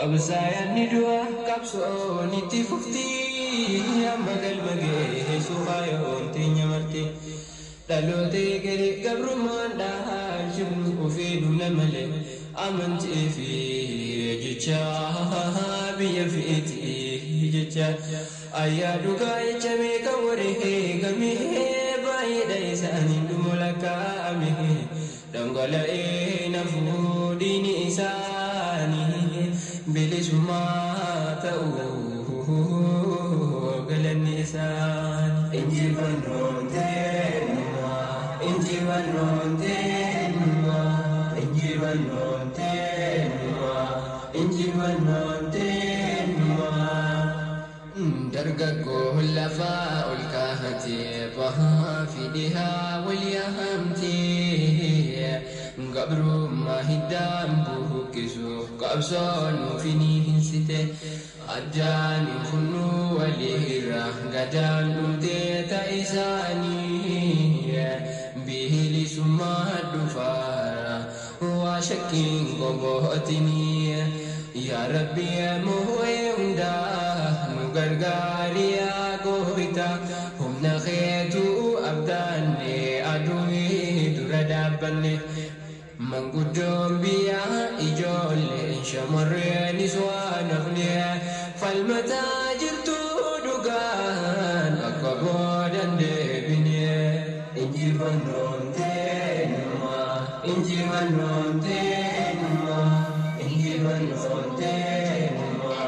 وبسايا ندوة كبسو نتي ففتي يا مقل مقي سوخا يوم تيني مرتي دلوتي كري قبر ماندا جبن وفي دون ملي أمنتي في جيتشا بيا في إتي جيتشا أيا دوكا يجمي كوري كمي باي دايساني دمولكا أمي دنغلا نفو ديني إساني بلسما تأوه قل النسان إنجي فنون تنما إنجي فنون تنما إنجي فنون تنما إنجي فنون تنما درقكو اللفاء الكاهتي بها في دها واليهمتي قبر ما هدام بوكسو قبصون فيني هنسته أجان خنو وليرا قدان نمتي تايساني به لسما الدفارا وشكين قبوتني يا ربي مهوين دا نقرقاري يا قويتا هم نخيتو أبداني أدوي دردابني من قدوم بيا إجول شمر نسوان أغنيا فالمتاجر تودقان أقبودا دبنيا إنجي فنون تنما إنجي فنون تنما إنجي فنون تنما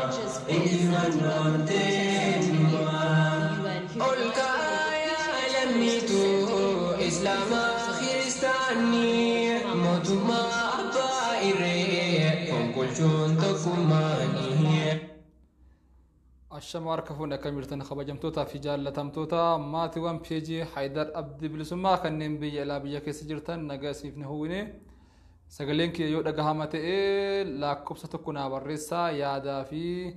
إنجي فنون تنما أولكايا لميتو إسلام خريستاني موتما طائري كل شون تكماني الشمار كفونا كميرتنا خبجمتوتا في جالتمتوتا ماتي وان بيجي حيدر أبدي بلسما كنن بي إلا بيجا كسجرتن نقاسي فنهويني سقلين كي يودا قهامتي لا كبسة تكونا برسا يادا في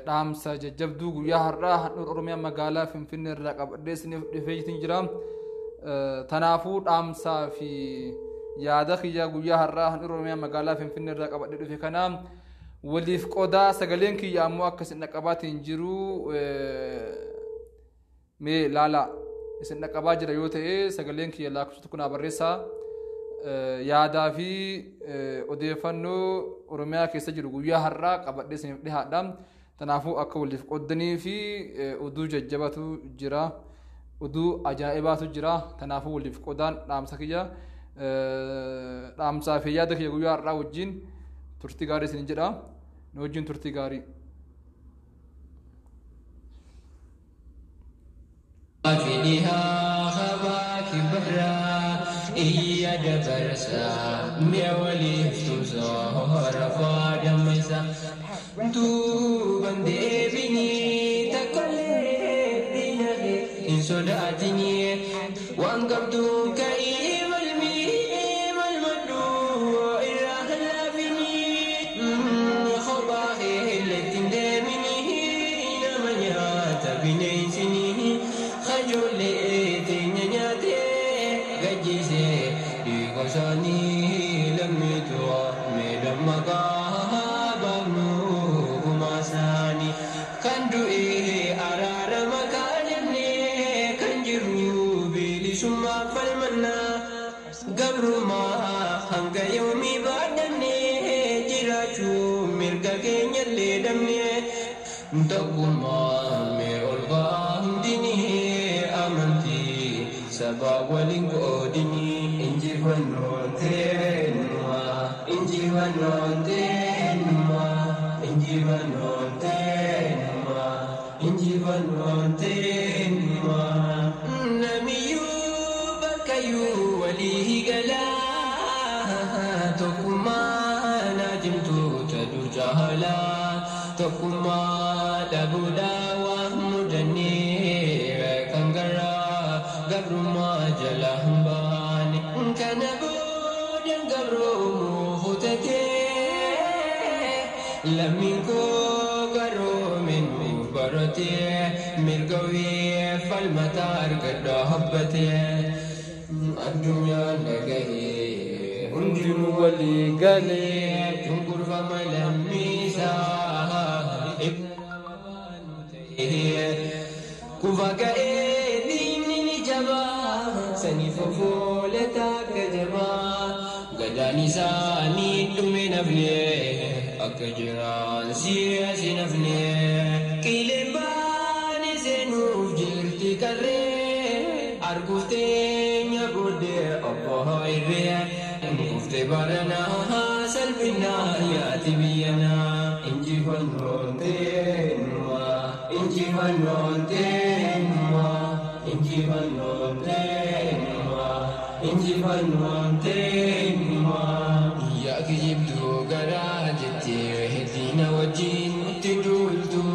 رامسا ججبدو يهراه نور أرميا مقالا فين الرقب ديسني دفيجتين جرام تنافو رامسا في يادا خيجا يهراه نور أرميا مقالا فين الرقب ديسني كنام وليف قودا سقلين كي يامو أكس النقابات ينجرو مي لا النقابات جريوته سقلين كي لا كبسة تكونا برسا يادا في أديفنو أرميا كيسجل ويا هرّا قبل دسم ده دام تنافو أكول في قدني في أدو ججباتو جرا أدو أجائباتو جرا تنافو اللي في قدان نام سكيا نام سافيا ده كيجويا هرّا وجين ترتيغاري سنجرا نوجين ترتيغاري فيها خباك برا إيا دبرسا ميولي فتوزا رفا دمسا دوبان ديبيني تكالي دينالي إن صداتني وانقبتو كايم الميم المدو إلا هلافني خباخي اللتين ديميني نمانيات بنيسني خجولي تنينياتي gajise digosani lamito medamaga banu kumasani kandu arara makanne kanjiru bilisuma falmanna gabruma hanga yomi badanne jirachu mirga kenyalle damne ndaguma me olga dini amanti sabab walingkodini inji fanon tenma inji fanon tenma inji fanon tenma inji fanon tenma namiyu bakayu walihi gala tokuma najimtu tadur jahala tokuma dabuda wa mudani kangara gabruma jalahmbani kana bodan gabrumu hutate lamiko garo min barate mirgawi falmatar gadda habbate الدنيا لقيه undinu wali gale tungur famala misa كفاكئ ديني جبا سني ففولتا كجبا قداني ساني من ابني أكجران سياسي نفني كيلين باني سنوف جرتي كري أرقفتين يا قدي أبوها إريا مكفتي بارنا سلبنا يا تبينا إنجي فنونتين إنجي فنونتين إنجي فنونتين إنجي فنونتين يا كجبتو قراجتي وهدينا وجين تدولتو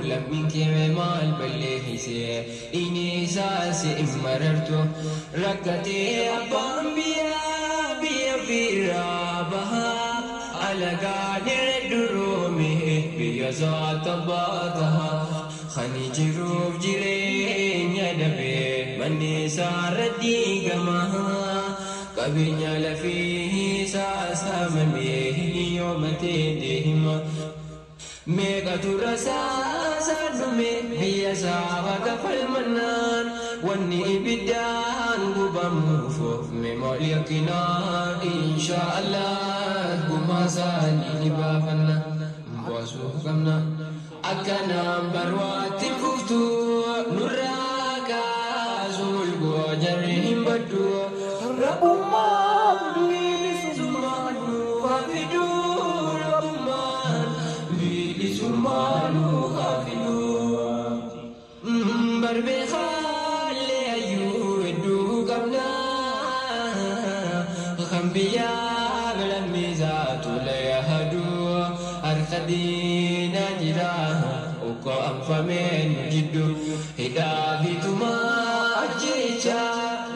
لمن كمال بلهيسي إني ساسي إمررتو ركتي أبام بيا في رابها على قادر درومي بيا ذات بعضها خني جروف جرين يا نبي مني ساردي قمها قبينا لفيه ساسا منيه يوم تدهم ميقا ترساسا نمي بيا سابا قفل منان واني بدان قباموفوف ممول يقنان إن شاء الله قما ساني لبافنا مباسوف قمنا أكنا بروات ففتو نراكا زول قوجرهم بدو رب مان بيلسمان وافدو رب مان بيلسمان وافدو بربي خالي أيو ادو قبنا خنبيا بالميزات ليهدو أرخدين جراها وكو أنفمين جدو هدافيتما أجيشا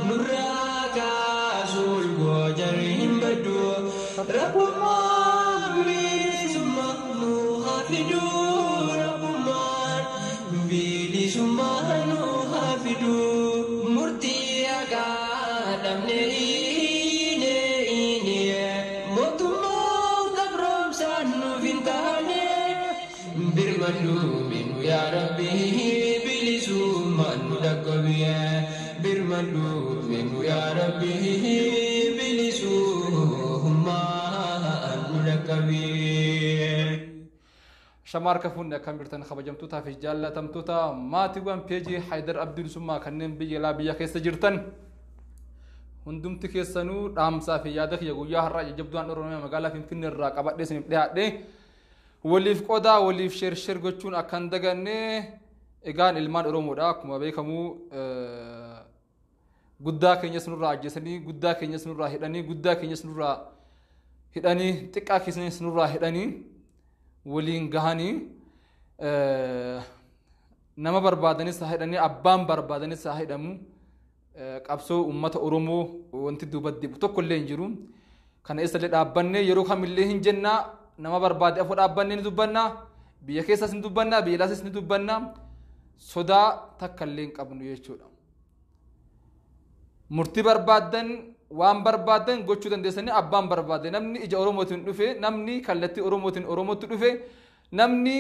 نراكا زول قوجرهم بدو رب ما بيلسما نوخافدو رب ما بيلسما نوخافدو مرتياكا دمني برمدومين يا ربي بلسومان دكبيا برمدومين يا ربي بلسومان دكبيا شمار كفون كم برتن خبجمتوتا في جالة تمتوتا ما تقوم بيجي حيدر عبد السما كنن بيجي لا بيجي كيس جرتن هندم تكيسنو رام سافي يادك يقول يا هراء جبدوان أرومي مقالة في فين الراك أبد اسم ده وليف قدا وليف شر قتشون أكان دعاني إيجان إلمان أرومودا كم بيكمو قدا كينيا سنورا جسني قدا كينيا سنورا هداني قدا كينيا سنورا هداني تكا كيسني سنورا هداني ولين جهاني نما بربادني ساهداني أبام بربادني ساهدامو قبسو أمة أرومو وانت دوبدي بتوكل لينجروم كان إسرائيل أباني يروح مليهن جنة نما برباد أفضل أباني ندوبنا بيكيساس ندوبنا بيلاسس ندوبنا صدا تكلين قبنو يشودا مرتي بربادن وام بربادن قوتشو دندسني أبان بربادن نمني إجا أوروموتين دفه نمني كالتي أوروموتين دفه نمني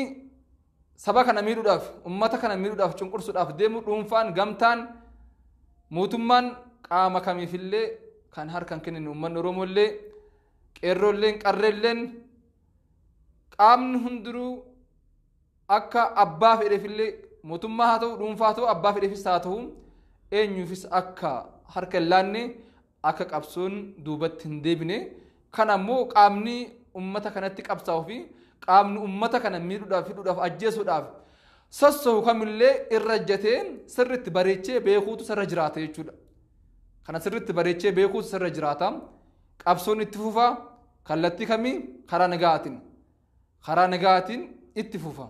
سبا كان أميرو داف أمتا كان أميرو داف چنقرسو داف ديمو رونفان غمتان موتمان قاما كامي في اللي كان هار كان كنن أمان أورومو اللي كيرو اللين قرر اللين قامن هندرو أكا أبا في رفلي موتما هاتو رونفاتو أبا في رفل ساتو إن يفس أكا هرك اللاني أكا قبسون دوبت هندبني كان مو قامني أمتا كانت تقبساو في قامن أمتا كان ميرو داف داف أجيسو داف سسو كاملة الرجتين سرت بريتشي بيخوتو سرجراته يجودا كان سرت بريتشي بيخوتو سرجراتا قبسون اتفوفا كالتي كمي خرانغاتين اتفوفا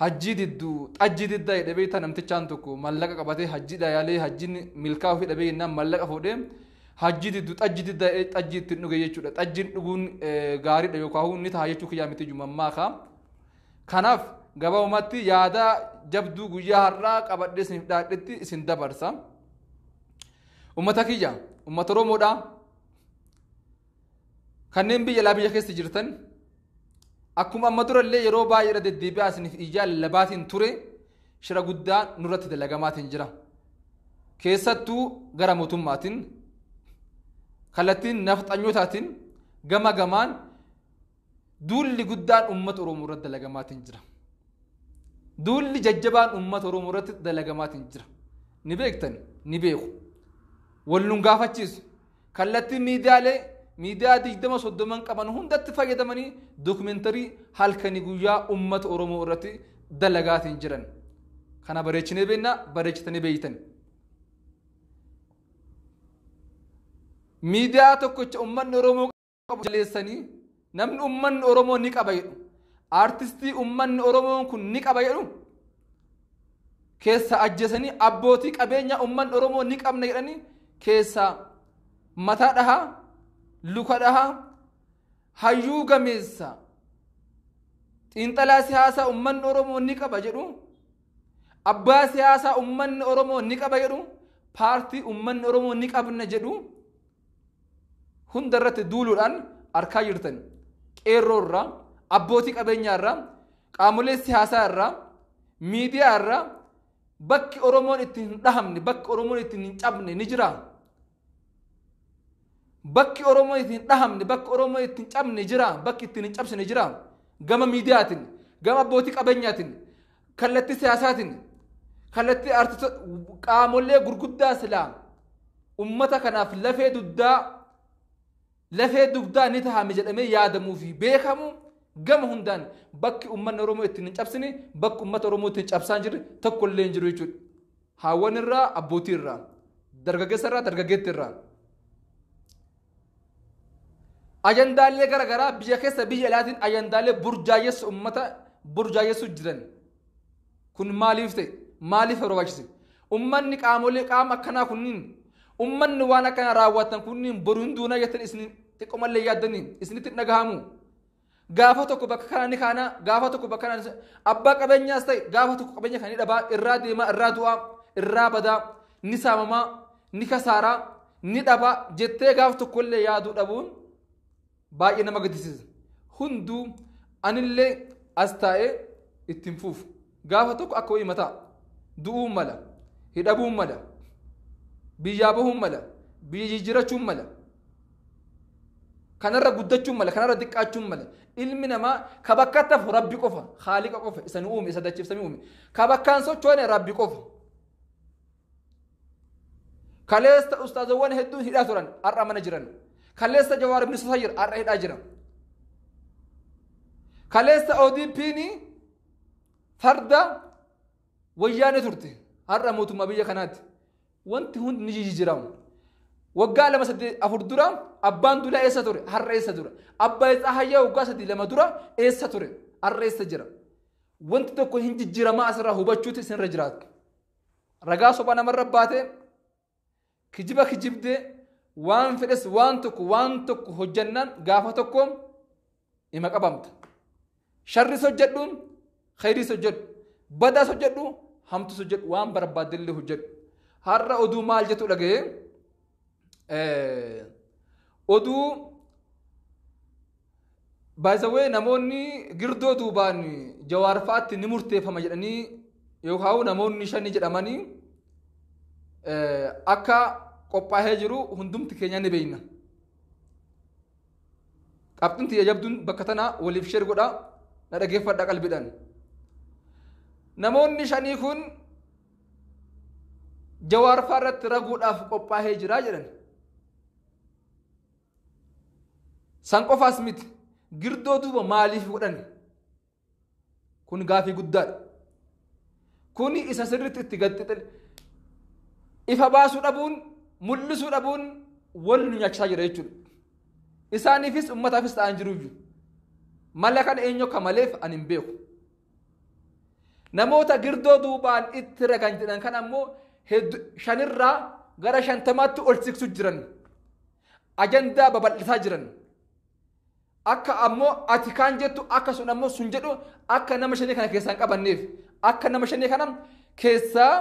حجي ددو تجي ددا يدبيتا نمتچان توكو ملقا قبته حجي دا يالي حجي ملكاو في دبي نا ملقا فودم حجي ددو تجي ددا تجي تنوغ يچودا تجي دغون غاري ديو كاهو ني تايچو كيامتي جمماخا كناف غباوماتي يادا جبدو غيا حرا قبدس نفدادتي اسن دبرسا امتاكيجا امترو مودا كنن بي يلا بي كيس جرتن akkuma amma dura illee yeroo baay'ee irra deddeebi'aasiniif ijaa labaatiin ture shira guddaa nurratti dalagamaatiin jira keessattuu gara mootummaatiin kallattiin nafxanyootaatiin gama gamaan duulli guddaan uummata Oromoo irratti dalagamaatiin jira duulli jajjabaan uummata Oromoo irratti dalagamaatiin jira ni beektan ni beeku wal nun gaafachiisu kallattiin miidiyaa 20-30 qaban hundatti fayyadamanii dookumentarii halkanii guyyaa uummata Oromoo irratti dalagaatiin jiran kana bareechinee beekna bareechitanii beeytan miidiyaa tokkocha uummanni Oromoo qabu jaleessanii namni uummanni Oromoo ni qaba jedhu artistii uummanni Oromoo kun ni qaba jedhu keessa ajjeesanii abbootii qabeenya uummanni Oromoo ni qabna jedhanii keessa mataa dhahaa luka dhahaa hayyuu gameessa xiinxalaa siyaasaa uummanni Oromoo ni qaba jedhu abbaa siyaasaa uummanni Oromoo ni qaba jedhu paartii uummanni Oromoo ni qabna jedhu hunda irratti duuluudhaan arkaa jirtan qeerroo irraa abbootii qabeenyaa irraa qaamolee siyaasaa irraa miidiyaa irraa bakki Oromoon ittiin hin dhahamne bakki Oromoon ittiin hin cabne ni jira bakki Oromoon ittiin hin dhahamne bakki Oromoon ittiin hin cabne jira bakki ittiin hin cabsine jira gama miidiyaatiin gama abbootii qabeenyaatiin kallattii siyaasaatiin kallattii qaamolee gurguddaa silaa ummata kanaaf lafee dugdaa ni tahame jedhamee yaadamuu fi beekamu gama hundaan bakki uummanni Oromoo ittiin hin cabsine bakki uummata Oromoo ittiin cabsaan jirre tokko illee hin jiru jechuudha haawwan irraa abbootii irraa dargaggeessa irraa dargaggeetti irraa ajandaalee garaagaraa biyya keessa biyya alaatiin ajandaalee burjaayessu uummata burjaayessu jiran kun maaliif ta'e maaliif barbaachise uummanni qaamolee qaama akkanaa kunniin ummanni waan akkana raawwatan kunniin boruun duuna jettan isin xiqqoomallee yaaddanii isinitti dhagahamu gaafa tokko bakka kana ni kaana gaafa tokko bakka kana abbaa qabeenyaas ta'e gaafa tokko qabeenya kan ni dhabaa irraa deemaa irraa du'aa irraa badaa ni saamamaa ni kasaaraa ni dhabaa jettee gaafa tokkollee yaaduu dhabuun baay'ee nama gaddisiisa hunduu anillee as taa'ee ittiin fuufu gaafa tokko akka wayii mataa du'uu mala hidhabuu mala biyyaa bahuun mala biyya jijjiirachuun mala kanarra guddachuun mala kanarra diqqaachuun mala ilmi namaa ka bakka tafu rabbi qofa haaliqa qofa isa nu uume isa dachiifsamee uume ka bakkaan sochoone rabbi qofa kaleessa ustaazawwan hedduun hidhaa turan har'a mana jiran kaleessa Jawaar ibn Sayyid har'a hidhaa jiran kaleessa ODP'n farda wayyaane turte har'a mootummaa biyya kanaatti wanti hundi ni jijjiiramu waggaa 2-4 dura abbaan dulaa eessa ture har'a eessa ture abbaa isaa hayyaa waggaa 3-2 dura eessa ture har'a eessa jira wanti tokko hin jijjiiramaa asirraa hubachuuti isinirra jiraatu ragaa sobaa namarra baatee kijiba kijibdee waan fedhes waan tokko hojjannaan gaafa tokko ima qabamta sharris hojjedhuun khayris hojjedhu badaas hojjedhu hamtus hojjedhu waan barbaaddellee hojjedhu har'a oduu maal jettu dhagee oduu baay'isawee namoonni girdoo duubaan Jawaar fa'aatti ni murteeffama jedhanii yookaan namoonni 5 jedhamanii akka qophaa'ee jiru hundumti keenya ni beekna qabxinti yajabduun bakka tana waliif sheer godha na dhageeffadha qalbiidhaan namoonni 5 kun Jawaar fa'aarratti raguudhaaf qophaa'ee jira jedhan san qofaas miti girdoo duuba maaliif godhan kun gaafii guddaadha kun isa sirriitti itti gaxxixil ifa baasuu dhabuun mul'isuu dhabuun wal nu nyaachisaa jira jechuudha isaaniifis ummataafis ta'an jiruuyyu mala kan eenyu akka maleef ani hin beeku namoota girdoo duubaan itti ragan jedhan kan ammoo 5 gara 50tti ol siksu jiran ajandaa babal'isaa jiran akka ammoo ati kaan jettu akka sun ammoo sun jedhu akka nama 5 kana keessaa hin qabanneef akka nama 5 kana keessaa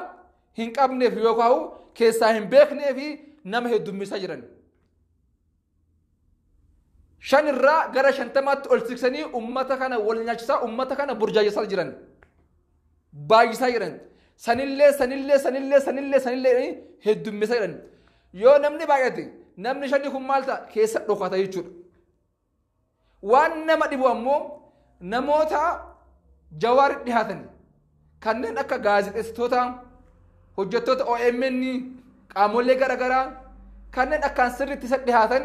hin qabneef yookaan keessaa hin beekneef nama heddummisaa jiran shan irraa gara 50 ol siksanii ummata kana wal nyaachisaa ummata kana burjaajisaa jiran baay'isaa jiran sanillee heddummisaa jiran yoo namni baay'ate namni shani kun maal ta'a keessa dhokata jechuudha waan nama dhibu ammoo namoota Jawaar dhihaatan kanneen akka gaazexeessitoota hojjettoota OMN qaamolee garaagaraa kanneen akkaan sirriitti isa dhihaatan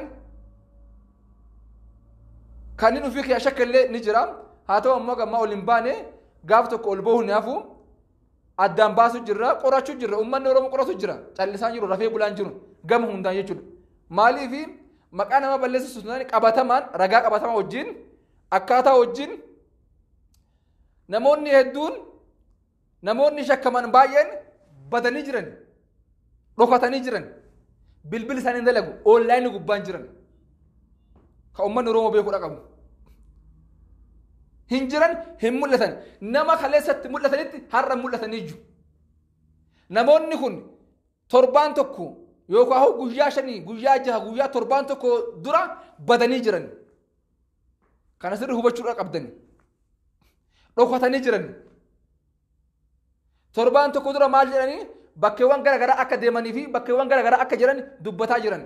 kanneen ofii kee shakkallee ni jira haa ta'u ammoo gammaa ol hin baane gaaf tokko ol ba'uu naafu addaan baasu jirra qorachuu jirra ummanni Oromoo qoratu jira callisaan jiru rafee bulaan jiru gama hundaan jechuudha maaliif maqaa nama balleessu sunaan qabatamaan ragaa qabatamaa wajjin akkaataa wajjin namoonni hedduun namoonni shakkaman baay'een badanii jiran dhokatanii jiran bilbil isaanii dalagu online gubbaan jiran ka ummanni Oromoo beekuu qabu hin jiran hin mul'atan nama kaleessatti mul'atanitti har'a mul'atanii jiru namoonni kun torbaan tokko yookaan guyyaa 5 guyyaa 6 guyyaa torbaan tokko dura badanii jiran kana sirri hubachuu qabdani dhokatanii jiran torbaan tokko dura maal jedhanii bakkeewwan garaagaraa akka deemanii fi bakkeewwan garaagaraa akka jiran dubbataa jiran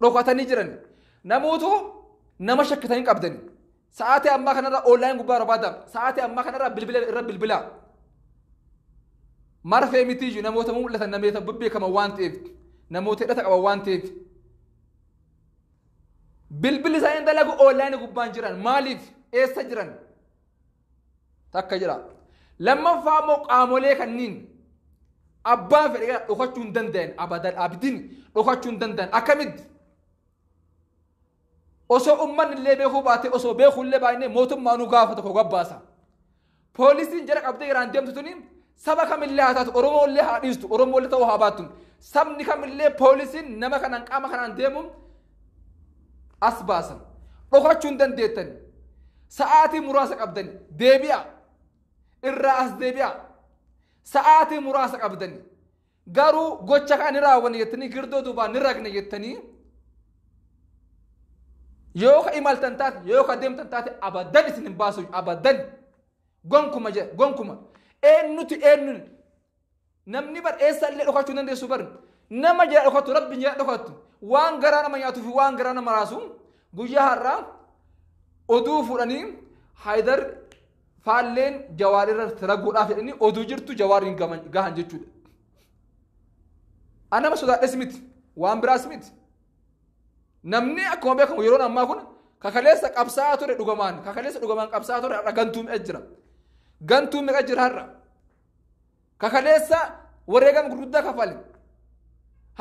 dhokatanii jiran namoota nama shakkatanii qabdani sa'aatii ammaa kanarra online gubbaa barbaada sa'aatii ammaa kanarra bilbila marfee mitiiju namoota mul'atan namoota bebbeekaman waan ta'eef namoota hidhata qaban waan ta'eef bilbilli isaanii dalagu online gubbaan jiran maaliif eessa jiran takka jira lammaffaa immoo qaamolee kanniin abbaan fedhe dhokachuu hin danda'an abadan abdiin dhokachuu hin danda'an akkamitti osoo ummanni illee beekuu baate osoo beekuu illee baay'inee mootummaa nu gaafa tokko gabbaasa poolisiin jara qabdee iraan deemtu tuni saba kamillee haa taatu Oromoo illee haa dhiistu Oromoo illee ta'uu haa baattu sabni kamillee poolisiin nama kanaan qaama kanaan deemuun as baasan dhokachuu hin dandeettan sa'aatii muraasa qabdan deebi'a irraa as deebi'a sa'aatii muraasa qabdan garuu gocha kan raawwanne jettanii girdoo duubaan ni ragne jettanii yoo ka imaltan taate yoo ka deemtan taate abadan isin hin baasu abadan gonkuma eenyuti eenyun namni bar eessa illee dhokachuu dandeessu bar nama jira dhokatu rabbi jira dhokatu waan garaa nama nyaatuu fi waan garaa nama raasu guyyaa har'aa oduu fuudhanii Haydar faalleen Jawaar irratti raguudhaaf jedhanii oduu jirtu Jawaariin gahan jechuudha. Anama sodaadhes miti waan biraas miti namni akkuma beekamu yeroo ammaa kun kakaleessa qabsaa'aa ture dhugamaan qabsaa'aa ture har'a gantuu meeqa jira har'a kakaleessa wareegama gurguddaa kafale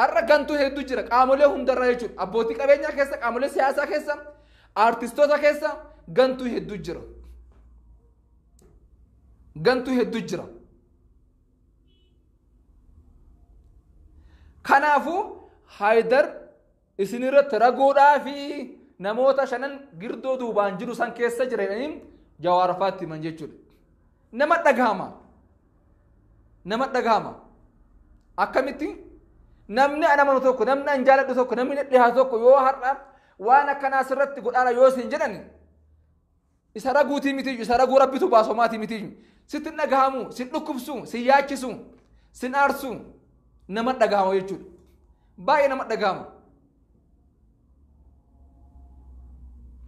har'a gantuu hedduu jira qaamolee hundarraa jechuudha abbootii qabeenyaa keessa qaamolee siyaasaa keessa artistoota keessa gantuu hedduu jira kanaafuu Haydar isinirratti raguudhaa fi namoota shanan girdoo duubaan jiru san keessa jiraniin Jawaar faatti himan jechuudha nama dhagahama akkamitti namni anamanu tokko namni an jaaladhu tokko namni dhihaatu tokko yoo har'a waan akkanaa sirratti godhaara yoo isin jedhan isa raguutii miti isa raguu rabbitu baasomaatii miti sitti dhagahamu sin dhukkubsu sin yaachisu sin aarsu nama dhagahama jechuudha baay'ee nama dhagahama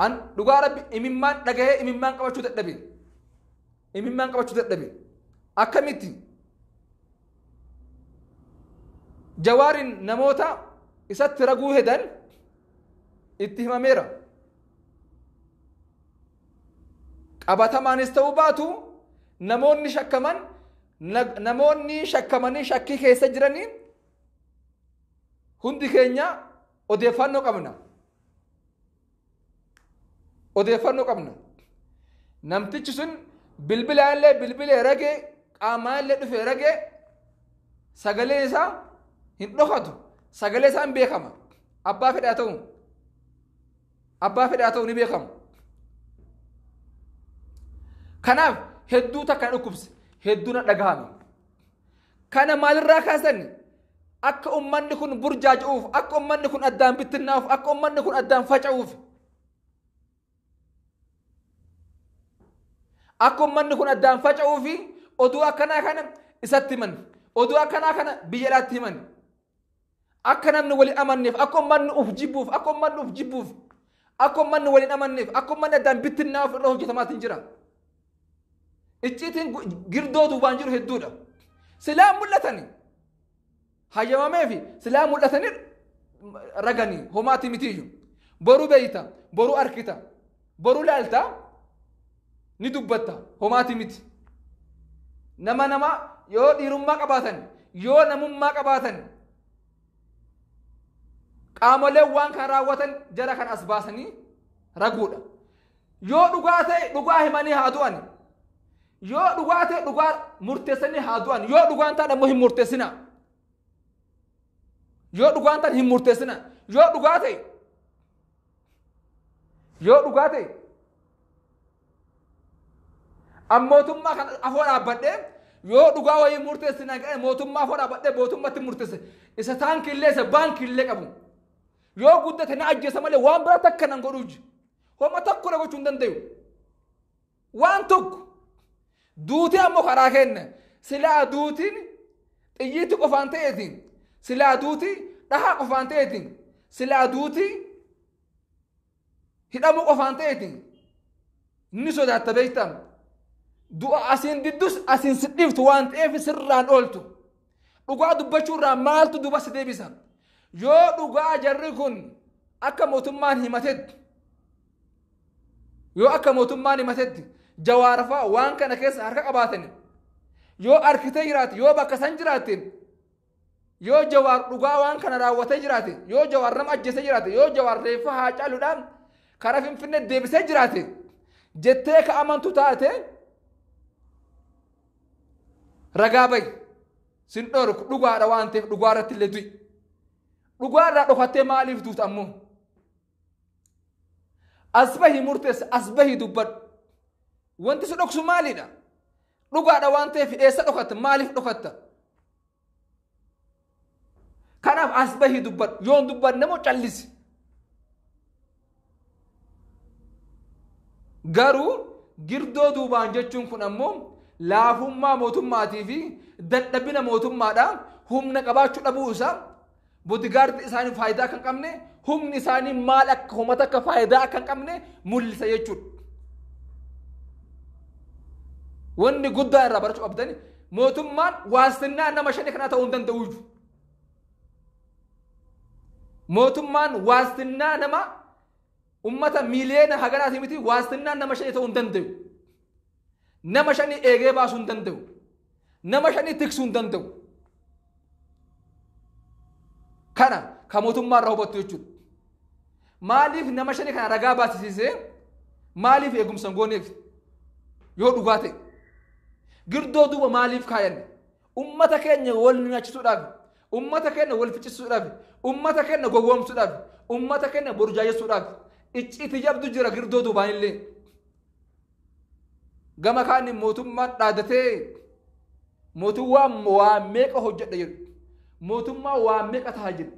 an dhugaa rabbi imimmaan dhagahee imimmaan qabachuu dadhabe akkamitti Jawaarin namoota isatti raguu hedan itti himameera qabatamaanis ta'uu baatu namoonni shakkamanii shakkii keessa jiranii hundi keenya odeeffannoo qabna namtichi sun bilbilaallee bilbilee ragee qaamaallee dhufee ragee sagalee isaa hin dhokatu sagalee isaa hin beekama abbaa fedhaa ta'u ni beekama kanaaf hedduu takka dhukkubse hedduu na dhagahame kana maalirraa kaasan akka ummanni kun burjaaja'uuf akka ummanni kun addaan bittinnaa'uuf akka ummanni kun addaan faca'uuf akka ummanni kun addaan faca'uufi oduu akkanaa kana isatti himan oduu akkanaa kana biyyaadhaatti himan akka namni waliin amanneef akka ummanni uf jibbuuf akka ummanni waliin amanneef akka ummanni addaan bittinnaa'uuf irra hojjetamaatiin jira. icciitiin girdoo duubaan jiru hedduudha. silaa mul'atani hayyamamee fi silaa mul'atani raganii homaati mitiiyyu boru beeyta boru arkita boru laalta ni dubbatta homaati miti nama yoo dhiirummaa qabaatan yoo namummaa qabaatan qaamolee waan kan raawwatan jara kan as baasanii raguudha. yoo dhugaa ta'e dhugaa himanii haa du'an yoo dhugaa ta'e dhugaa murteessanii haa du'an yoo dhugaan ta'e ammoo hin murteessina yoo dhugaan ta'e hin murteessina yoo dhugaa ta'e ammootummaa kan afoo dhaabbadhee yoo dhugaa wayii murteessina jedhee mootummaa afoo dhaabbadhee mootummatti murteesse isa taankillee isa baankillee qabu yoo guddate na ajjeesa malee waan biraa takka nan godhuuji homa tokko na gochuu hin dandayu waan tokko duutii ammoo karaa kenna silaa duutiin xiyyiitti qofaan ta'eetiin silaa duutii dhahaa qofaan ta'eetiin silaa duutii hidhamuu qofaan ta'eetiin ni sodaatta beektan du'a asiin diddus asiin sidhiiftu waan ta'eef sirraan ooltu dhugaa dubbachuurraa maaltu duba si deebisa yoo dhugaa jarri kun akka mootummaan himatetti jawaarfaa waan kana keessa harka qabaatan yoo arkitee jiraate yoo bakka san jiraate yoo jawaar dhugaa waan kana raawwatee jiraate yoo jawaar nama ajjeesee jiraate yoo jawaar reeffa haa caaluudhaan karaa Finfinnee deebisee jiraate jettee ka amantu taate ragaa bayi sin dhorku dhugaadha waan ta'eef dhugaa irratti illee du'i dhugaa irraa dhokattee maaliif duuta ammoo asbahi murteessa asbahi dubbadhu wanti si dhoksu maalidha dhugaadha waan ta'eef eessa dhokatta maaliif dhokatta kanaaf asbahi dubbadhu yoon dubbadne moo callisi garuu girdoo duubaan jechuun kun ammoo laafummaa mootummaatii fi dadhabina mootummaadha humna qabaachuu dhabuu isaa boodigaardi isaanii faayidaa kan qabne humni isaanii maal akka homata akka faayidaa akka hin qabne mul'isa jechuudha. wanni guddaa irraa barachuu qabdani mootummaan waastinnaa nama shanii kanaa ta'uu hin danda'u. mootummaan waastinnaa nama ummata miiliyoona haganaatii miti waastinnaa nama shanii ta'uu hin danda'u. nama shanii eegee baasuu hin danda'u. nama shanii tiksuu hin danda'u. kana ka mootummaa irraa hubattu jechuudha. maaliif nama shanii kana ragaa baasisiisee maaliif eegumsa hin gooneef yoo dhugaa ta'e girdoo duuba maaliif kaayanne ummata keenya wal nyaachisuudhaaf ummata keenya wal ficcisuudhaaf ummata keenya gowwoomsuudhaaf ummata keenya burjaajessuudhaaf icciiti jabdu jira girdoo duubaan illee gama kaaniin mootummaan dhaadatee mootummaan waa meeqa hojjedha jedhu mootummaa waa meeqa tahaa jedhu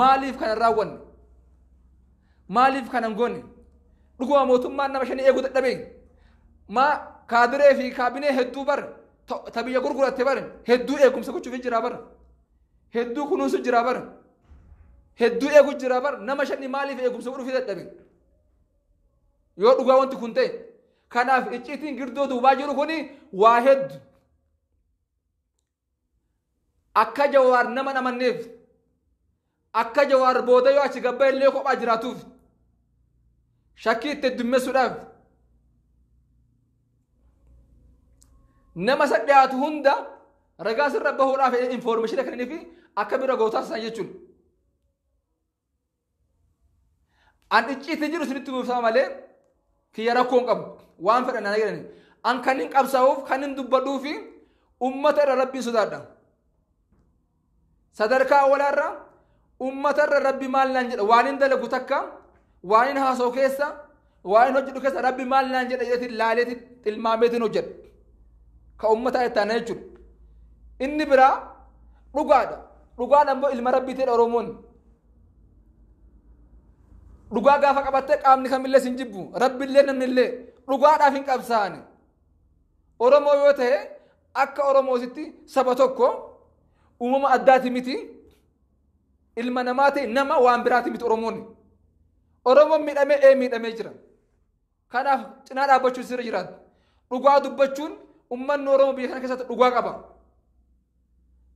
maaliif kana raawwanne maaliif kana hin goone dhuguma mootummaan nama shanii eeguu dadhabee maa kaadiree fi kaabinee hedduu bar tabiyya gurguratte bar hedduu eegumsa gochuuf jira bar hedduu kunuunsu jira bar hedduu eegu jira bar nama shanii maaliif eegumsa godhuuf dadhabe yoo dhugaa wanti kun ta'e kanaaf icciitiin girdoo duubaa jiru kuni waa heddu akka jawaar nama namanneef akka jawaar booda yoo achi gabba illee kophaa jiraatuuf shakkii itti heddummeessuudhaaf nama isa dhiyaatu hunda ragaa sirra bahuudhaaf infoormeeshina kennanii fi akka bira gootaas isaan jechuun an icciitii jiru isinitti buufama malee kiyya rakkoo hin qabu waan fedhan ana jedhani an kan hin qabsaa'uuf kan hin dubbadhuu fi ummata irra rabbii sodaadha sadarkaa walaarraa ummata irra rabbi maal naan jedha waan hin dalagu takka waan hin haasoo keessa waan hin hojjedhu keessa rabbi maal naan jedha jedheeti laaleeti ilmaameetiin hojjedha ka ummataa ittaana jechuudha inni biraa dhugaan ammoo ilma rabbiitiin oromoon dhugaa gaafa qabattee qaamni kamillee sin jibbu rabbillee namnillee dhugaadhaaf hin qabsaane oromoo yoo ta'e akka oromoositti saba tokko uumama addaati miti ilma namaati nama waan biraati miti oromoon miidhamee jira kanaaf cinaa dhaabbachuun sirra jiraata dhugaa dubbachuun ummanni oromoo biyya kana keessatti dhugaa qaba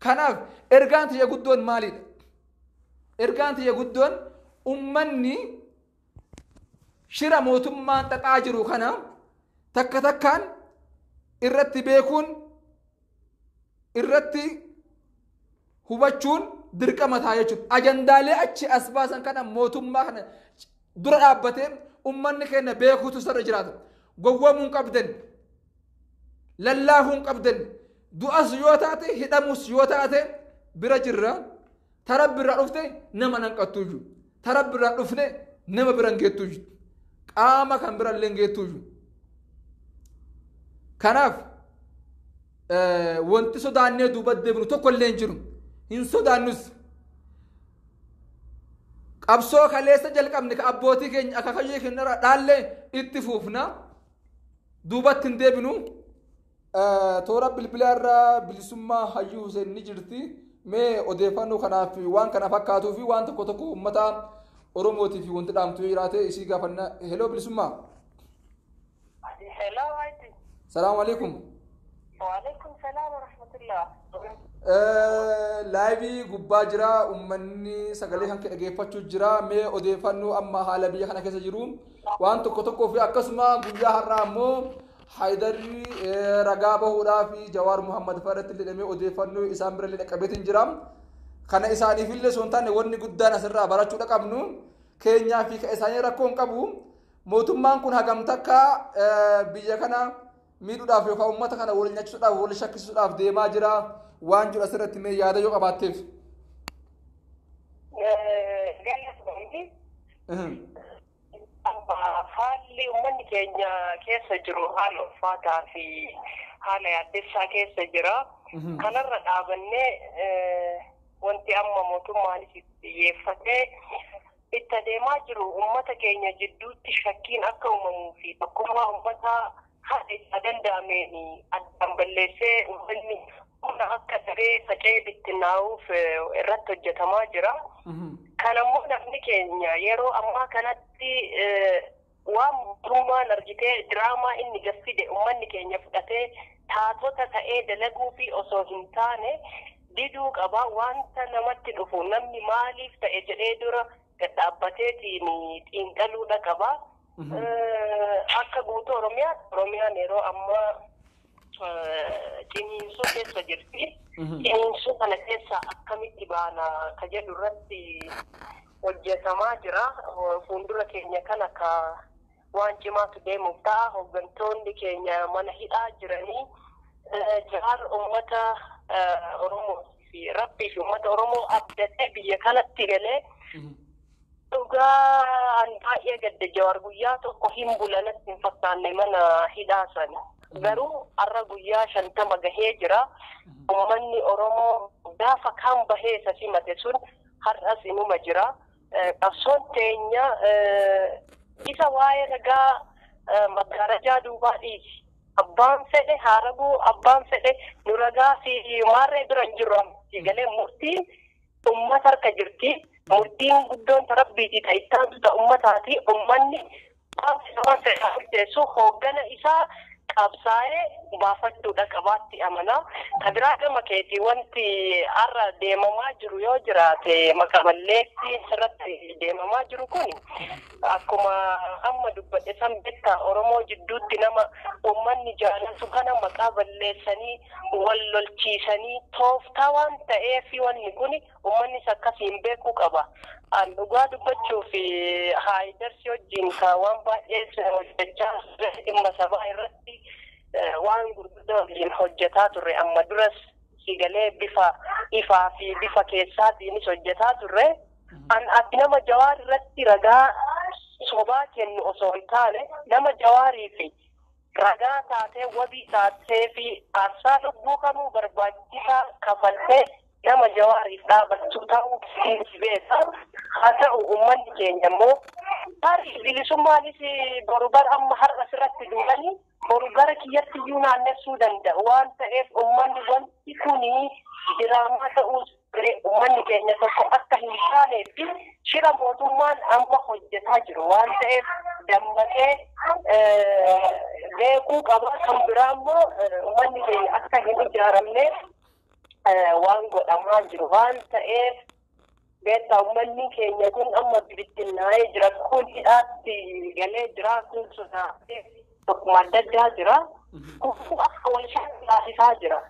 kanaaf ergaan tiyya guddoon maalidha ergaan tiyya guddoon ummanni shira mootummaan xaxaa jiru kana takka takkaan irratti beekuun irratti hubachuun dirqama ta'a jechuudha ajandaalee achi as baasan kana mootummaa kana dura dhaabbatee ummanni keenya beekuutu sirra jiraata gowwoomuun qabdan lallaafuun qabdan du'as yoo taate hidhamus yoo taate bira jirra tarabbirra dhufte nama nan qattuuju tarabbirra dhufne nama biran geettuuju qaama kan bira illee geettuuju kanaaf wanti sodaannee duuba deebinu tokko illee hin jiru hin sodaannus qabsoo kaleessa jalqabne ka abbootii keenya akka kayyee kennara dhaallee itti fuufna duubatti hin deebinu toora bilbilaa irraa bilisummaa hayyuu Hussein ni jirti mee odeeffannoo kanaaf waan kana fakkaatuu fi waan tokko tokko uummata oromootii fi wanti dhaamtu jiraate isii gaafanna hello bilisummaa hello wayti salaamu alaykum wa alaykum salaam wa rahmatullah laayibii gubbaa jira ummanni sagalee kan dhaggeeffachuu jira mee odeeffannoo amma haala biyya kana keessa jiru waan tokko tokko fi akkasuma guyyaa har'aa ammoo Haydari ragaa bahuudhaa fi Jawaar Muhammad Faratti jedhamee odeeffannoo isaan bira illee dhaqqabeetiin jira kana isaaniif illee osoo hin taane wanni guddaan asirraa barachuu qabnu keenyaa fi ka isaanii rakkoo hin qabu mootummaan kun hagam takka biyya kana miidhuudhaaf yookaan uummata kana wal nyaachisuudhaaf wal shakkisuudhaaf deemaa jira waan jiru asirratti mee yaada yoo qabaatteef. Haalli uummanni keenya keessa jiru haala ulfaataa fi haala yaaddessaa keessa jira. Kanarra dhaabannee wanti amma mootummaanis xiyyeeffatee itti adeemaa jiru uummata keenya jidduutti shakkiin akka uumamuu fi tokkummaa uummataa haala isa danda'ameen addaan balleessee uummanni humna akka daree faca'ee bittinnaa'uuf irratti hojjetamaa jira. Kanammoo namni keenya yeroo ammaa kanatti waan mootummaan argitee diraamaa inni gaffide uummanni keenya fudhatee taatota ta'ee dalaguu fi osoo hin taane diduu qaba wanta namatti dhufu namni maaliif ta'e jedhee dura gadhaabbateetiin xiinxaluudha qaba. Akka guutuu Oromiyaan yeroo ammaa ciniinsuu keessa jirti. Ciniinsuu kana keessa akkamitti baana ka jedhu irratti hojjetamaa jira. Fuuldura keenya kan akka waan cimaatu deemuuf ta'a. Hooggantoonni keenya mana hidhaa jiranii Jawaar uummata Oromoo fi rabbii fi uummata Oromoo abdatee biyya kanatti galee dhugaa baay'ee gadda Jawaar guyyaa tokko hin bulanatti hin fakkaanne mana hidhaa sana. Garuu har'a guyyaa 50 gahee jira. Uummanni Oromoo gaafa kan bahee isa simate sun har'as inuma jira. Qabsoon teenya isa waa'ee ragaa maggaarajaa duubaadhiiti. Abbaan fedhe haaraguu abbaan fedhe nu ragaa fi maarree bira hin jirru galee murtiin uummata harka jirti. Murtiin guddoon tarabbiitii ta'ittaan tuta uummataati. Uummanni waan fedhaa murteessu hooggana isaa qabsaa'ee baafachuudha qabaatti amanaa. Kabiraa gama keetii wanti har'a deemamaa jiru yoo jiraate maqaballeessi irratti deemamaa jiru kun akkuma amma dubbadhe san beektaa Oromoo jidduutti nama uummanni jaalatu kana maqaa balleessanii wal lolchiisanii tooftaa waan ta'eef wanni kun uummannis akkasiin beekuu qaba. Dhugaa dubbachuu fi Haayidarsi wajjin waan baay'ee hojjechaa dhimma sabaa irratti waan gurguddaa waliin hojjetaa turre amma duras sigalee bifa ifaa fi bifa keessaatiinis hojjetaa turre. Ati nama Jawaar irratti ragaa sobaa kennu osoo hin taane nama Jawaarii fi ragaa taatee wabii taatee fi aarsaa lubbuu kamuu barbaachisaa kafaltee nama jawaariif dhaabachuu ta'uu beeka. Haa ta'u uummanni keenya immoo tarii bilisummaanis boru bara amma har'a asirratti duudhanii boru gara kiyyatti iyyuu naannessuu danda'u waan ta'eef uummanni wanti kuni diraamaa ta'uu uummanni keenya tokko akka hin taaneef shira mootummaan amma hojjetaa jiru waan ta'eef dammaqee beekuu qaba. Kan biraa immoo uummanni keenya akka hin ijaaramne waan godhamaa jiru waan ta'eef beektaa uummanni keenya kun amma bittinnaa'ee jira. Kun hidhaatti galee jira. Kun sodaatee tokkuma adda addaa jira. Kun akka wal shakkisaa jira.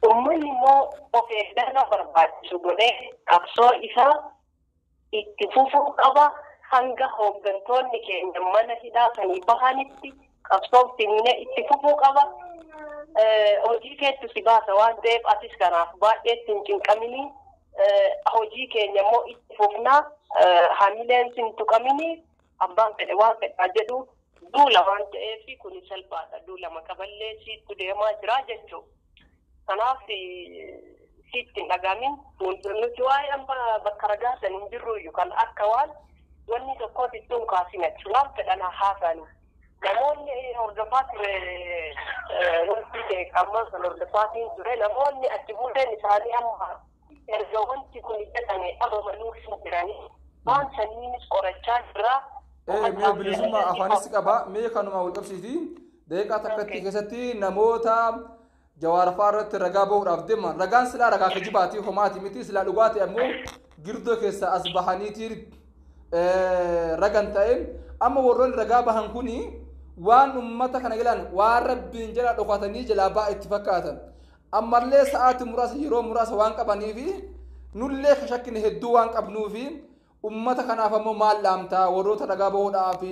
Uummanni immoo of eeggannoo barbaachisu godhee qabsoo isaa itti fufuu qaba. Hanga hooggantoonni keenya mana hidhaa sanii bahanitti qabsoo finiinee itti fufuu qaba. Hojii keetti si baasa waan ta'eef atis kanaaf baay'eetti hin cinqaminii. Hojii keenya immoo itti fufnaa hamileen sin tuqaminii abbaan fedhe waan fedhaa jedhu duula waan ta'eef kun salphaadha. Duula maqaballee siittu deemaa jira jechuudha. Kanaaf sitti hin dhagamin nuti waa'ee amma bakka ragaa san hin jirru kan akka waan wanni tokkootti ittiin kaasina waan fedhan haasa'anii. Namoonni hordofaa ture wanti amma kan hordofaatiin ture namoonni achi buuteen isaanii amma erga wanti kun jedhame dhabamanuu hin jiranii waan sanniinis qorachaa jira. Mee bilisummaa afaanis qaba. Mee kanuma wal qabsiiti. Daqiiqaa takkatti keessatti namoota jawaarfaa irratti ragaa bahuudhaaf deeman. Ragaan silaa ragaa kijibaatii homaati miti silaa dhugaatii ammoo girdoo keessa as bahaniitiin ragan ta'e amma warroonni ragaa bahan kuni waan ummata kana galan waan rabbiin jala dhokatanii jalaa ba'a itti fakkaatan. Ammallee sa'aatii muraasa yeroo muraasa waan qabaniifi nullee shakkine hedduu waan qabnuufi ummata kanaaf ammoo maal laamtaa warroota ragaa bahuudhaaf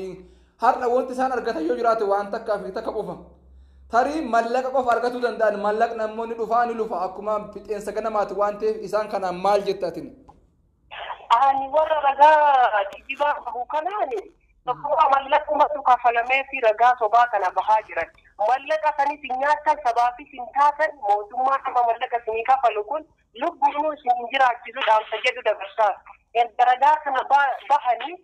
har'a wanti isaan argatan yoo jiraate waan takkaa fi takka qofa. Tarii mallaqa qofa argatuu danda'an mallaqa namoonni dhufaa ni lufa akkuma fixeensa ganamaati waan ta'eef isaan kanaan maal jettatin? Ani warra ragaa kijibaa bahu kanaani tokko mallaqumatu kafalamee fi ragaa sobaa kana bahaa jiran. Mallaqa sanis nyaatan sabaafis hin taatan mootummaa nama mallaqa sinii kafalu kun lubbuun isin jiraachisuudhaaf jedhu dabarsaa. Erga ragaa kana bahanii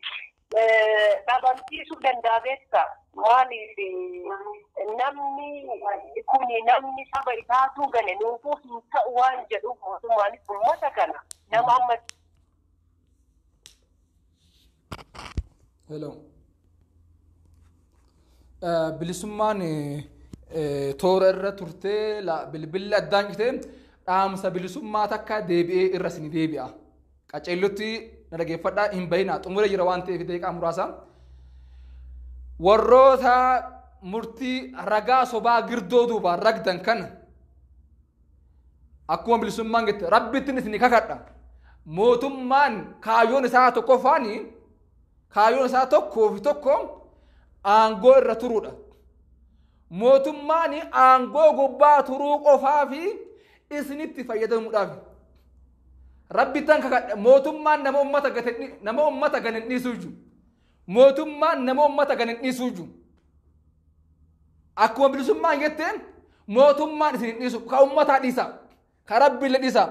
dhabamsiisuu danda'a beektaa. Maaliif namni saba isaatu gane nuufuu hin ta'u waan jedhuuf mootummaanis uummata kana nama amma. Hello. Bilisummaan toora irra turtee bilbilli addaan citee dhaamsa bilisummaa takka deebi'ee irra sini deebi'a. Qaceellotti na dhageeffadhaa hin bahina xumura jira waan ta'eef daqiiqaa muraasa. Warroota murtii ragaa sobaa girdoo duubaan ragdan kana akkuma bilisummaan jette rabbittiin isin kakadha. Mootummaan kaayyoon isaa tokkoffaanii kaayyoon isaa tokkoo fi tokko aangoo irra turuudha. Mootummaan aangoo gubbaa turuu qofaa fi isinitti fayyadamuudhaaf. Rabbittaan kakadha mootummaan nama ummata gane dhiisuu jiru. Mootummaan nama ummata gane dhiisuu jiru. Akkuma bilisummaan jetteen mootummaan isin dhiisu ka ummataa dhiisa ka rabbiille dhiisa.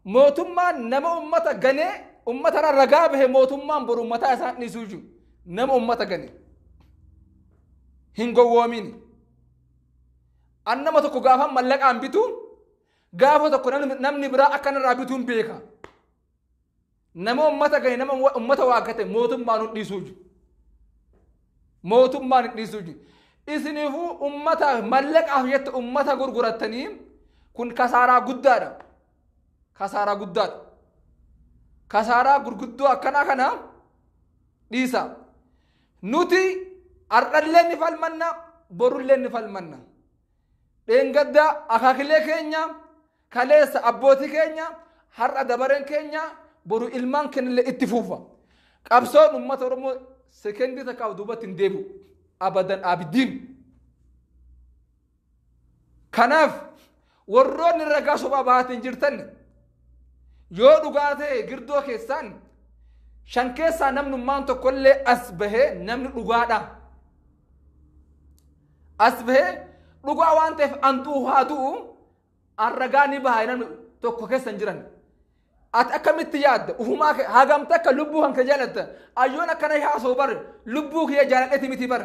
Mootummaan nama ummata ganee ummata ragaa bahe mootummaan boru ummataa isaan dhiisuu jiru. Nama ummata gane hin gowwoomin. An nama tokko gaafa mallaqaan bitu gaafa tokko namni biraa akkanarraa bituun beeka. Nama ummata gane nama ummata waakkate mootummaan hin dhiisuu jiru. Mootummaan hin dhiisuu jiru. Isiniifuu ummata mallaqaaf jette ummata gurgurattanii kun kasaaraa guddaadha. Kasaaraa guddaadha. Kasaaraa gurguddoo akkanaa kana dhiisa. Nuti ardhallee ni falmanna borullee ni falmanna. Dheengadda akaakilee keenya kaleessa abbootii keenya har'a dabareen keenya boru ilmaan keenyallee itti fuufa. Qabsoon uummata Oromoo sekendii takkaaf duubatti hin deebi'u. Abadan abiddiin. Kanaaf warroonni ragaa sobaa baatiin jirtan yoo dhugaa ta'e girdoo keessaan shan keessaa namnummaan tokkollee as bahee namni dhugaadha. As bahee dhugaa waan ta'eef antuu haa du'u an ragaa ni baha namni tokko keessan jiran ati akkamitti yaadda ufumaa hagamta akka lubbuu hanka jaalatta ayyoon akkana haasoo bar lubbuu kiyya jaaladheti miti bar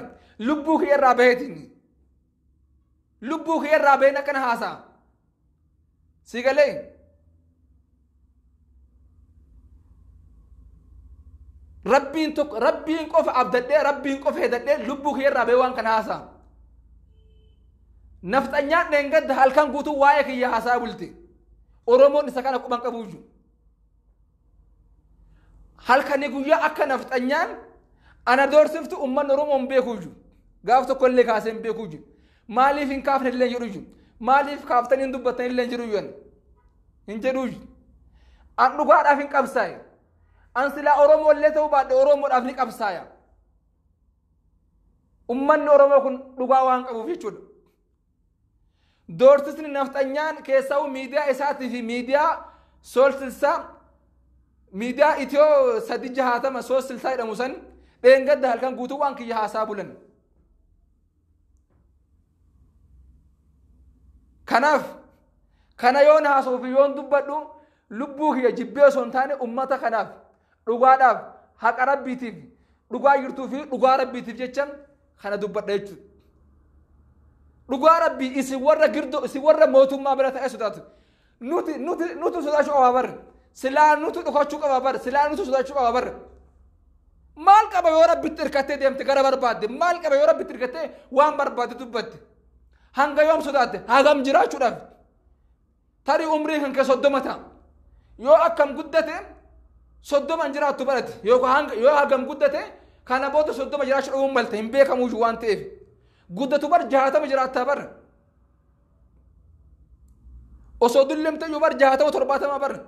lubbuu kiyya irraa baheetiin lubbuu kiyya irraa baheen akkana haasaa si galee rabbiin qofa abdadhee rabbiin qofa hedadhee lubbuu kiyya irraa bahee waan kana haasaa nafxanyaan dheengadda halkan guutuu waa'ee kiyya haasaa bulte oromoon isa kana quban qabuuju halkanii guyyaa akka nafxanyaan ana doorsiftu umman oromoon beekuuju gaaf tokko illee kaasee hin beekuuju maaliif hin kaafne illee jedhuuju maaliif kaaftanii hin dubbatan illee jiruuju hin jedhuuju an dhugaadhaaf hin qabsaaye an silaa oromoo illee ta'uu baadhe oromoodhaaf ni qabsaaya ummanni oromoo kun dhugaa waan qabuuf jechuudha doorsisni nafxanyaan keessaa miidiyaa isaatii fi miidiyaa soolsilsaa miidiyaa itiyoo 360 soolsilsaa jedhamu san dheengadda halkan guutuu waan kiyya haasaa bulan kanaaf kana yoon haasoo fi yoon dubbadhu lubbuu kiyya jibbee osoo hin taane ummata kanaaf dhugaadhaaf haqa rabbiitiif dhugaa jirtuu fi dhugaa rabbiitiif jecha kana dubbadha jechuudha dhugaa rabbii isin warra girdo isin warra mootummaa bira ta'e sodaatu nuti sodaachuu qaba bar silaa nuti dhukachuu qaba bar silaa nuti sodaachuu qaba bar maal qaba yoo rabbitti hirkattee deemte gara barbaadde maal qaba yoo rabbitti hirkattee waan barbaadde dubbatte hanga yoom sodaatte hagam jiraachuudhaaf tarii umrii kan kee 30 ta'a yoo akkam guddate 30 jiraattu barate yoo hagam guddate kana booda 30 jiraachuu dhabuun malte hin beekamuuju waan ta'eef guddatu bar 60 jiraattaa bar osoo dullemte yoo bar 60 70 bar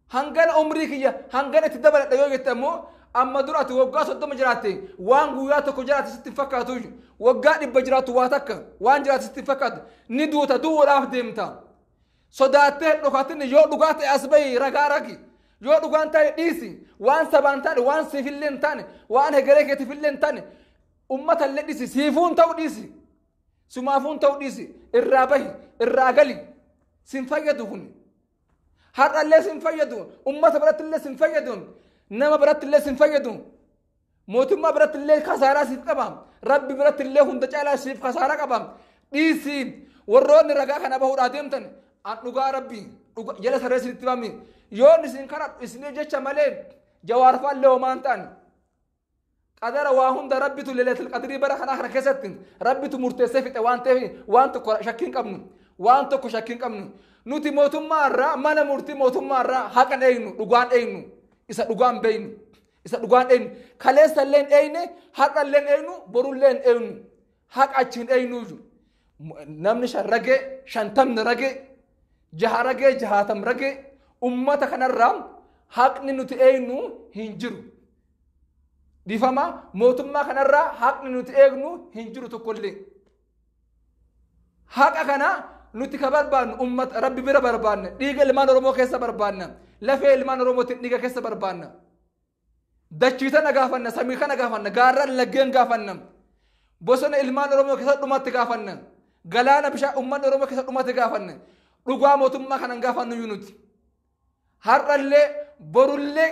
hangana umrii kiyya hangana itti dabaladha yoo jette ammoo amma durati waggaa 30 jiraatte waan guyyaa tokko jiraate sitti fakkaatu waggaa 100 jiraattu waa takka waan jiraate sitti fakkaatu ni duuta duudhaaf deemta sodaattee dhokaatin yoo dhugaa ta'e as bahi ragaa ragi yoo dhugaan ta'e dhiisi waan sabaan taane waan siifillee hin taane waan hegeree keetiifillee hin taane ummata illee dhiisi siifuun ta'u dhiisi sumaafuun ta'u dhiisi irraa bahi irraa gali sin fayyadu kun har'a illee sin fayyadu ummata biratti illee sin fayyadu nama biratti illee sin fayyadu mootummaa biratti illee kasaaraa siif qaba rabbi biratti illee hunda caalaa siif kasaaraa qaba dhiisi warroonni ragaa kana bahuudhaa deemtan an dhugaa rabbii jala saree sinitti bami yoon isin kana isinii jecha malee jawaarfaa illee homaan ta'an qadara waa hunda rabbitu leelatul qadrii bara kana keessatti rabbitu murteessee fixe waan ta'eef waan tokko shakkiin qabnu waan tokko shakkiin qabnu nuti mootummaa irraa mana murtii mootummaa irraa haqan eeynu dhugaan eeynu isa dhugaan beeynu isa dhugaan eeynu kaleessa illee eeyne haqa illee eeynu boru illee eeynu haqa achiin eeynu namni 5 ragee 50 ragee 6 ragee 60 ragee ummata kanarraa haqni nuti eeynu hin jiru difama mootummaa kanarraa haqni nuti eegnu hin jiru tokkollee haqa kana nuti ka barbaannu ummata rabbi bira barbaanna dhiiga ilmaan oromoo keessa barbaanna lafee ilmaan oromootiin dhiiga keessa barbaanna dachii tana gaafanna samii kana gaafanna gaarraan laggeen gaafanna bosona ilmaan oromoo keessa dhumatti gaafanna galaana bishaan ummanni oromoo keessa dhumatti gaafanna dhugaa mootummaa kanan gaafannu nuti har'allee borullee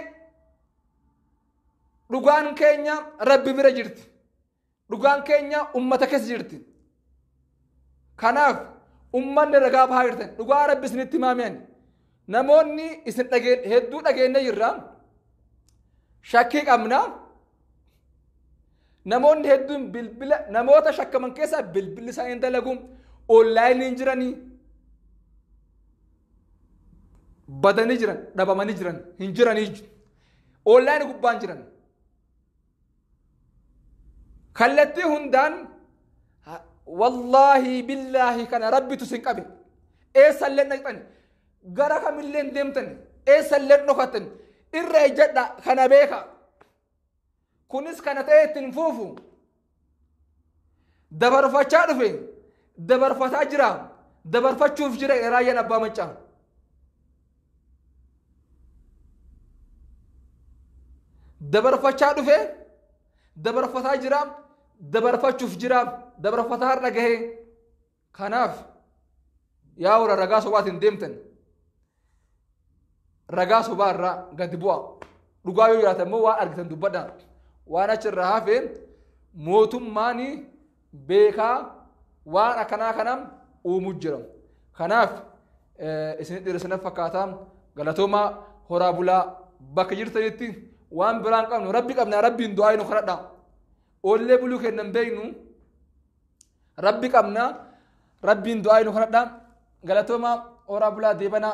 dhugaan keenya rabbi bira jirti dhugaan keenya ummata keessa jirti kanaaf ummanni ragaa bahaa jirtan dhugaa rabbi isinitti himaameen namoonni isin hedduu dhageenya jirra shakkii qabna namoonni hedduun bilbila namoota shakkaman keessaa bilbilli isaanii dalaguun onlaayiniin jiranii badanii jiran dhabamanii jiran hin jiranii onlaayinii gubbaan jiran kallattii hundaan wallahi billahi kana rabbitu sin qabe eessallee dhaqxan gara kamillee deemtan eessallee dhokatan irra ejjadha kana beeka kunis kana ta'e ittiin fuufu dabarfachaa dhufe dabarfataa jira dabarfachuuf jira raayyaan abbaa maccaa dabarfachaa dhufe dabarfataa jira dabarfachuuf jira dabarfataa har'a gahee kanaaf yaa warra ragaa sobaatiin deemtan ragaa sobaa irraa gadi bu'a dhugaa yoo jiraatan immoo waan argitan dubbadha waan achirraa hafe mootummaan beekaa waan akkanaa kanam uumuu jira kanaaf isin dhiirrisana fakkaataa galatooma horaa bulaa bakka jirtanitti waan biraan qabnu rabbi qabna rabbiin du'aa nu kadhadha ollee buluu kennan beeknu rabbi qabna rabbiin du'aa nu kadhadha galatooma horaa bulaa deebana